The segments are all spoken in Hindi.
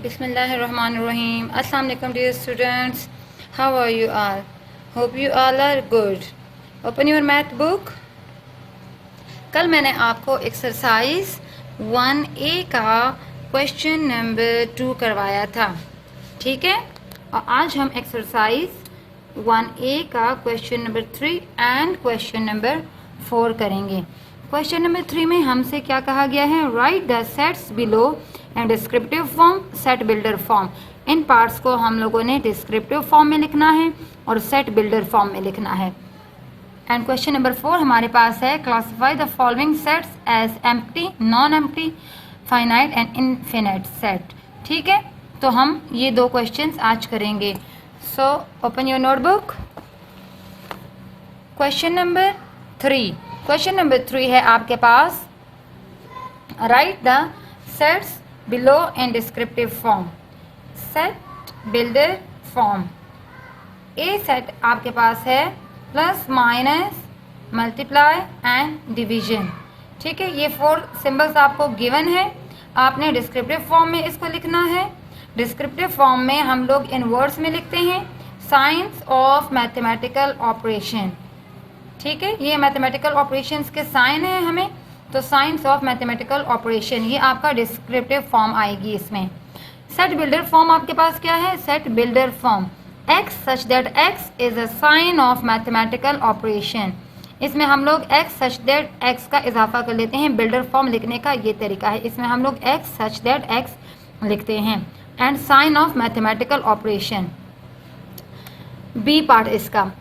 Bismillahirrahmanirrahim. Assalamu alaikum dear students. How are you all? Hope you all are good. Open your math book. कल मैंने आपको एक्सरसाइज 1A का क्वेश्चन नंबर 2 करवाया था, ठीक है। और आज हम एक्सरसाइज 1A का question number 3 and question number 4 करेंगे। क्वेश्चन नंबर 3 में हमसे क्या कहा गया है, right the sets below and descriptive form, set builder form. In parts को हम लोगों ने डिस्क्रिप्टिव फॉर्म में लिखना है और सेट बिल्डर फॉर्म में लिखना है। एंड क्वेश्चन नंबर 4 हमारे पास है, classify the following sets as empty, non empty, finite and infinite set. ठीक है, तो हम ये 2 क्वेश्चंस आज करेंगे। So open your notebook. Question number 3, question number 3 है आपके पास, write the sets below in descriptive form, set builder form. A set आपके पास है plus, minus, multiply and division. ठीक है, ये 4 सिंबल्स आपको गिवन है, आपने डिस्क्रिप्टिव फॉर्म में इसको लिखना है। डिस्क्रिप्टिव फॉर्म में हम लोग इन वर्ड्स में लिखते हैं, साइंस ऑफ मैथमेटिकल ऑपरेशन। ठीक है, ये मैथमेटिकल ऑपरेशंस के साइन है हमें, तो साइंस ऑफ मैथमेटिकल ऑपरेशन ये आपका डिस्क्रिप्टिव फॉर्म आएगी इसमें। सेट बिल्डर फॉर्म आपके पास क्या है, set builder form x such that x is a sign of mathematical operation. इसमें हम लोग x सच दैट x का इजाफा कर लेते हैं। बिल्डर फॉर्म लिखने का ये तरीका है, इसमें हम लोग x सच दैट x लिखते हैं and sign of mathematical operation. B part इसका,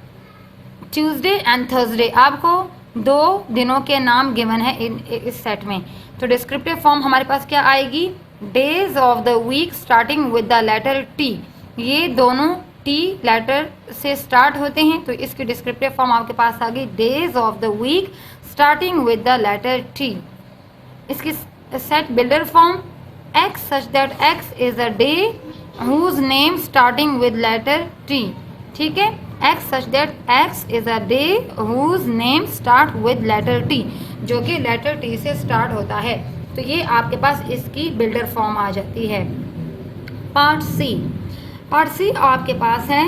ट्यूसडे एंड थर्सडे आपको 2 दिनों के नाम गिवन है इस सेट में। तो डिस्क्रिप्टिव फॉर्म हमारे पास क्या आएगी, days of the week starting with the letter T। ये दोनों T लेटर से स्टार्ट होते हैं, तो इसकी डिस्क्रिप्टिव फॉर्म आपके पास आ गई, days of the week starting with the letter T। इसकी set builder form, x such that x is a day whose name starting with letter T। ठीक है, x such that x is a day whose name start with letter T, जो कि लेटर T से स्टार्ट होता है। तो ये आपके पास इसकी बिल्डर फॉर्म आ जाती है। पार्ट सी, पार्ट सी आपके पास है,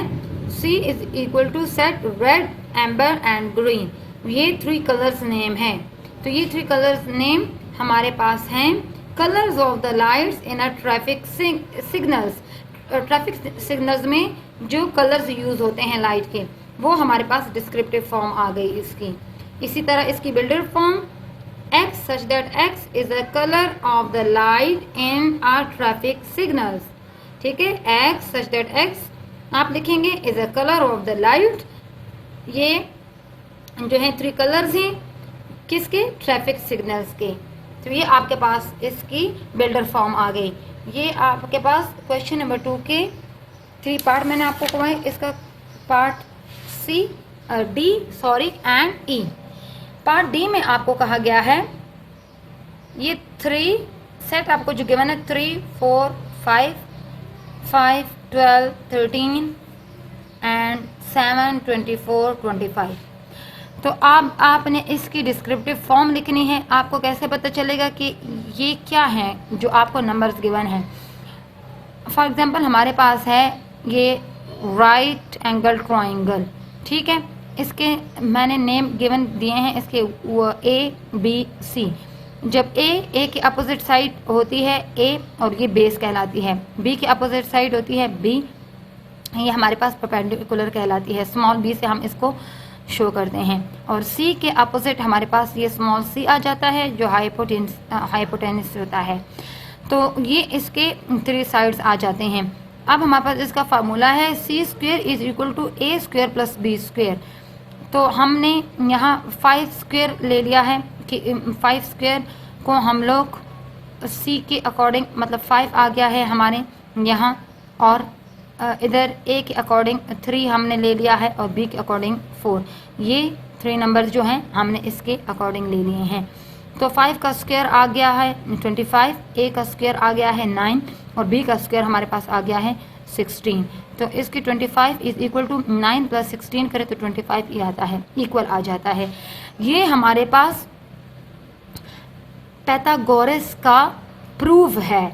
C is equal to set red, amber and green. ये 3 कलर्स नेम है, तो ये 3 कलर्स नेम हमारे पास हैं। Colours of the lights in a traffic signals, traffic signals में जो कलर्स यूज होते हैं लाइट के, वो हमारे पास डिस्क्रिप्टिव फॉर्म आ गई इसकी। इसी तरह इसकी builder form, x such that x is a colour of the light in are traffic signals. ठीक है, x सच दैट x आप लिखेंगे is a colour of the light. ये जो है 3 कलर्स हैं किसके, ट्रैफिक सिग्नल्स के। तो ये आपके पास इसकी बिल्डर फॉर्म आ गई। ये आपके पास क्वेश्चन नंबर 2 के 3 पार्ट मैंने आपको करवाए, इसका part C, D sorry and E. Part D में आपको कहा गया है, ये 3 सेट आपको जो गिवन है, 3, 4, 5, 12, 13 एंड 7, 24, 25। तो आपने इसकी डिस्क्रिप्टिव फॉर्म लिखनी है। आपको कैसे पता चलेगा कि ये क्या है जो आपको नंबर्स गिवन है। फॉर एग्जांपल हमारे पास है ये राइट एंगल ट्रायंगल। ठीक है, इसके मैंने नेम गिवन दिए हैं इसके A B C। जब A की अपोजिट साइड होती है A और ये बेस कहलाती है, B की अपोजिट साइड होती है B, ये हमारे पास परपेंडिकुलर कहलाती है। स्मॉल b से हम इसको शो करते हैं। और C के अपोजिट हमारे पास ये स्मॉल c आ जाता है जो हाइपोटेनस होता है। तो ये इसके 3 साइड्स आ जाते हैं। अब हमारे पास इसका फार्मूला है, C square is equal to A square plus B square. तो हमने यहाँ 5 स्क्वेयर ले लिया है कि 5 स्क्वेयर को हम लोग C के अकॉर्डिंग, मतलब 5 आ गया है हमारे यहाँ, और इधर A के अकॉर्डिंग 3 हमने ले लिया है और B के अकॉर्डिंग 4। ये 3 नंबर जो हैं हमने इसके अकॉर्डिंग ले लिए हैं। तो 5 का स्क्वायर आ गया है 25, A का स्क्वायर आ गया है 9 और B का स्क्वायर हमारे पास आ गया है 16। तो इसकी 25 इज इक्वल टू 9 प्लस 16 करें तो 25 ही आता है, इक्वल आ जाता है। ये हमारे पास पैथागोरस का प्रूफ है।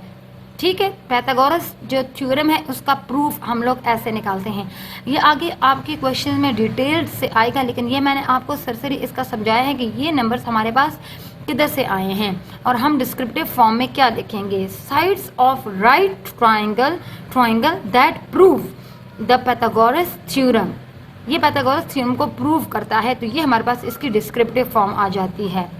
ठीक है, पैथागोरस जो थ्योरम है उसका प्रूफ हम लोग ऐसे निकालते हैं। ये आगे आपके क्वेश्चन में डिटेल से आएगा, लेकिन ये मैंने आपको सरसरी इसका समझाया है कि ये नंबर्स हमारे पास किधर से आए हैं और हम डिस्क्रिप्टिव फॉर्म में क्या लिखेंगे। Sides of right triangle that prove the Pythagoras theorem, ये पैथागोरस थ्योरम को प्रूव करता है, तो ये हमारे पास इसकी डिस्क्रिप्टिव फॉर्म आ जाती है।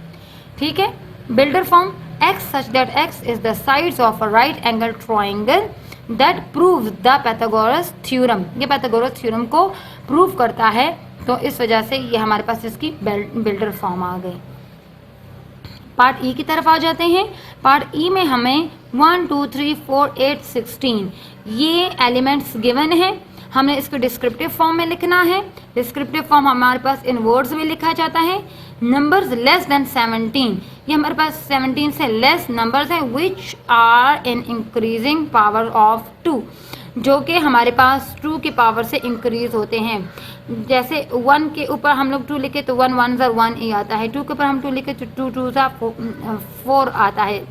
ठीक है, builder form x such that x is the sides of a right angle triangle that proves the Pythagoras theorem, ये Pythagoras theorem को प्रूव करता है, तो इस वजह से ये हमारे पास इसकी बिल्डर फॉर्म आ गई। पार्ट ई की तरफ आ जाते हैं। पार्ट ई में हमें 1 2 3 4 8 16 ये एलिमेंट्स गिवन है, हमें इसको डिस्क्रिप्टिव फॉर्म में लिखना है। डिस्क्रिप्टिव फॉर्म हमारे पास इन वर्ड्स में लिखा जाता है। नंबर्स लेस देन 17, ये हमारे पास 17 से लेस नंबर्स हैं which are in increasing power of 2, जो कि हमारे पास 2 की पावर से इंक्रीज होते हैं। जैसे 1 के ऊपर हम लोग 2 लिखे तो 1 1 1 ही आता है, 2 के ऊपर हम 2 लिखे तो 2 2 4 आता है,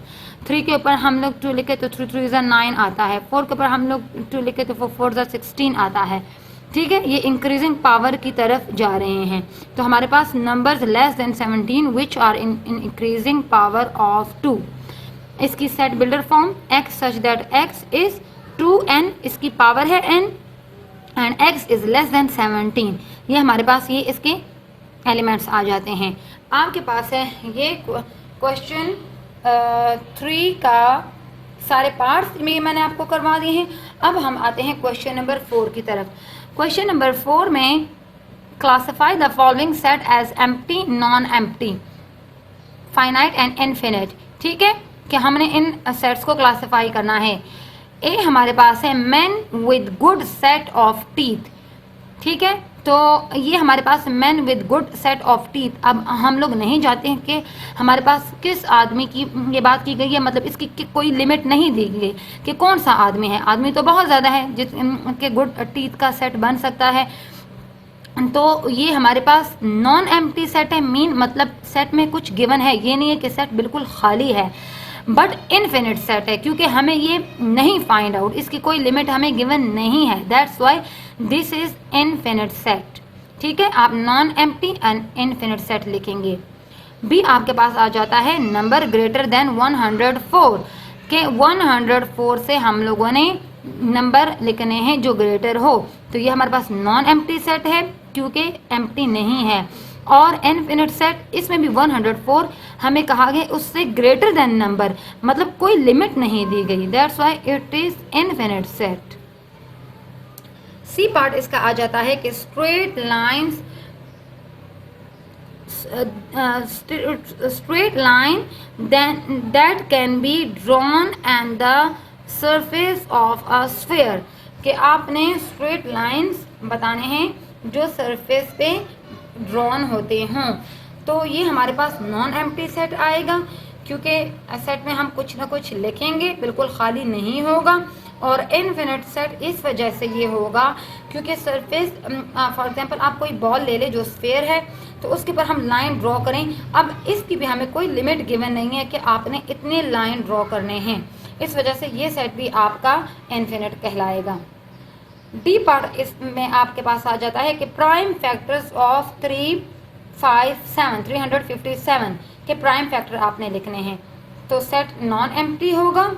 3 के ऊपर हम लोग 2 लिखे तो 3 3 9 आता है, 4 के ऊपर हम लोग 2 लिखे तो 4 4 16 आता है। ठीक है, ये इंक्रीजिंग पावर की तरफ जा रहे हैं, तो हमारे पास numbers less than 17 which are in increasing power of 2। इसकी set builder form x such that x is 2n, इसकी पावर है n, and x is less than 17, ये हमारे पास ये इसके एलिमेंट्स आ जाते हैं। आपके पास है ये क्वेश्चन 3 का सारे पार्ट्स में मैंने आपको करवा दिए हैं। अब हम आते हैं क्वेश्चन नंबर 4 की तरफ। क्वेश्चन नंबर 4 में classify the following set as empty, non empty, finite and infinite. ठीक है, कि हमने इन सेट्स को क्लासिफाई करना है। ए हमारे पास है man with good set of teeth. ठीक है, तो ये हमारे पास man with good set of teeth. अब हम लोग नहीं जानते हैं कि हमारे पास किस आदमी की ये बात की गई है, मतलब इसकी कोई लिमिट नहीं दी गई कि कौन सा आदमी है। आदमी तो बहुत ज़्यादा है जिसके गुड टीथ का सेट बन सकता है, तो ये हमारे पास नॉन एम्प्टी सेट है। मीन मतलब सेट में कुछ गिवन है, ये नहीं है कि सेट बिल्कुल खाली है, बट इनफिनिट सेट है, क्योंकि हमें ये नहीं फाइंड आउट, इसकी कोई लिमिट हमें गिवन नहीं है, that's why this is infinite set. ठीक है, आप non empty and infinite set लिखेंगे। बी आपके पास आ जाता है नंबर ग्रेटर देन 104, के 104 से हम लोगों ने नंबर लिखने हैं जो ग्रेटर हो, तो ये हमारे पास नॉन एम्प्टी सेट है क्योंकि एम्प्टी नहीं है। और इनफिनिट सेट, इसमें भी 104 हमें कहा गया उससे ग्रेटर देन नंबर, मतलब कोई लिमिट नहीं दी गई, that's why it is infinite set. C part इसका आ जाता है कि straight lines, straight line that can be drawn and the surface of a sphere, कि आपने स्ट्रेट लाइंस बताने हैं जो सरफेस पे ड्रॉन होते हों, तो ये हमारे पास नॉन एम्प्टी सेट आएगा, क्योंकि सेट में हम कुछ ना कुछ लिखेंगे, बिल्कुल खाली नहीं होगा। और इनफिनिट सेट इस वजह से ये होगा क्योंकि सरफेस, फॉर एग्जांपल आप कोई बॉल ले ले जो स्फेयर है, तो उसके ऊपर हम लाइन ड्रॉ करें। अब इसकी भी हमें कोई लिमिट गिवन नहीं है कि आपने इतने लाइन ड्रॉ करने हैं, इस वजह से ये सेट भी आपका इनफिनिट कहलाएगा। डी पार्ट इसमें आपके पास आ जाता है कि प्राइम फैक्टर्स ऑफ 357 के प्राइम फैक्टर आपने लिखने हैं, तो सेट नॉन एम्प्टी होगा,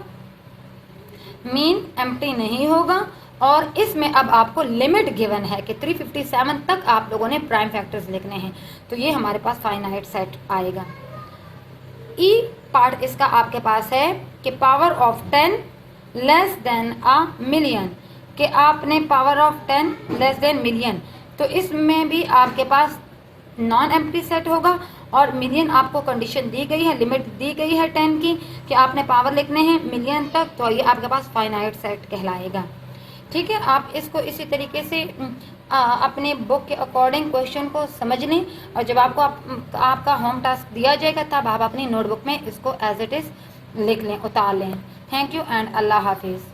मीन एम्प्टी नहीं होगा। और इसमें अब आपको लिमिट गिवन है कि 357 तक आप लोगों ने प्राइम फैक्टर्स लिखने हैं, तो ये हमारे पास फाइनाइट सेट आएगा। ई पार्ट इसका आपके पास है कि power of 10 less than a million, कि आपने power of 10 less than million, तो इसमें भी आपके पास नॉन एम्प्टी सेट होगा। और मिलियन आपको कंडीशन दी गई है, लिमिट दी गई है 10 की कि आपने पावर लिखने हैं मिलियन तक, तो ये आपके पास फाइनाइट सेट कहलाएगा। ठीक है, आप इसको इसी तरीके से अपने बुक के अकॉर्डिंग क्वेश्चन को समझ लें, और जब आपको आपका होम टास्क दिया जाएगा तब आप अपनी नोटबुक में इसको एज इट इज़ लिख लें, उतार लें। थैंक यू एंड अल्लाह हाफिज़।